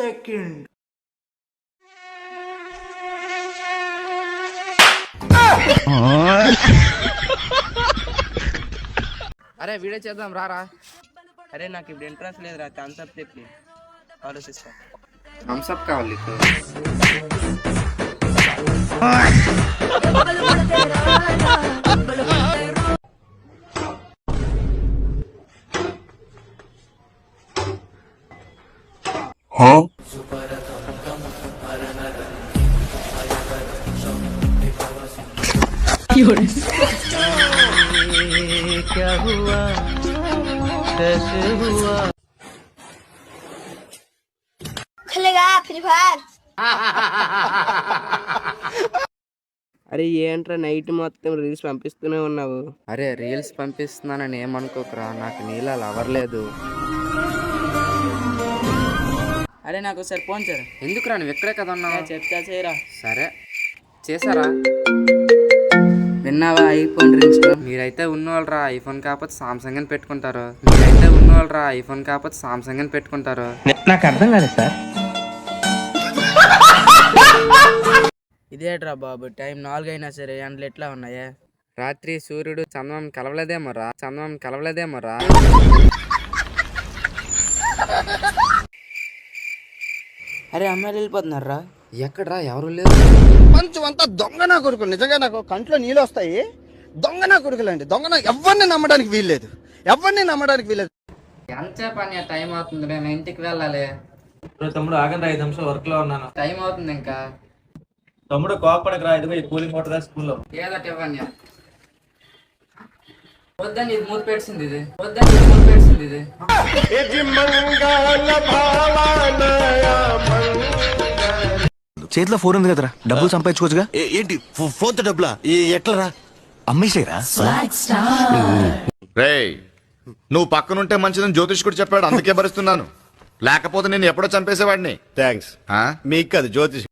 second. అరే video చేద్దాం రారా. అరే నాకు ఇప్పుడు ఇంట్రెస్ట్ లేదురా, థమ్స్అప్ చెప్పి ఆలోచిస్తా. థమ్స్అప్ కావాలి. क्या हुआ कैसे हुआ खेलेगा फ्री फायर। అరే ఏంట్రా నైట్ మొత్తం రీల్స్ పంపిస్తూనే ఉన్నావు? అరే రీల్స్ పంపిస్తున్నానని ఏమనుకోకరా, నాకు నీళ్ళ అవర్లేదు. అరే నాకు ఒకసారి ఫోన్ చేయరా. ఎందుకురా, నువ్వు ఎక్కడే కదా ఉన్నావు? చెప్తా చేయరా. సరే చేసారా? విన్నావా ఐఫోన్ రింగ్స్? మీరైతే ఉన్నవాళ్ళరా ఐఫోన్ కాకపోతే సామ్సంగ్ అని పెట్టుకుంటారు. నాకు అర్థం కాలేదు సార్. ఇదేట్రా బాబు, టైం 4 అయినా సరే ఎండలు ఎట్లా ఉన్నాయే? రాత్రి సూర్యుడు చంద్రం కలవలేదేమోరా. అరే అమ్మాయిలు వెళ్ళిపోతున్నారా? ఎక్కడ్రా, ఎవరు లేదు. ప్రపంచం అంతా దొంగ నా కొడుకులు. నిజంగా నాకు కంట్లో నీళ్ళు వస్తాయి. దొంగ నా కొడుకులు అండి. ఎవరిని నమ్మడానికి వీల్లేదు. ఎంతసేపు అని టైం అవుతుంది, నేను ఇంటికి వెళ్ళాలి. తమ్ముడు ఆగండి, 5 నిమిషాలు వర్క్ లో ఉన్నాను. టైం అవుతుంది ఇంకా. తమ్ముడు కోపడకు రా, ఇదిగో ఈ కూలింగ్ వాటర్ స్కూల్లో. ఏదో ఇవ్వన్యా. వద్దని ఇది మూత పెట్టింది ఇది. చేతిలో 4 ఉంది కదరా, డబ్బులు సంపాదించుకోవచ్చుగా. ఏంటి ఫోన్ తో డబ్బులా? ఎట్లరా? అమ్మేసేరా. రేయ్, నువ్వు పక్కనుంటే మంచిదని జ్యోతిష్కుడు చెప్పాడు, అందుకే భరిస్తున్నాను. లేకపోతే నేను ఎప్పుడో చంపేసేవాడిని. థ్యాంక్స్. మీకు కాదు జ్యోతిష్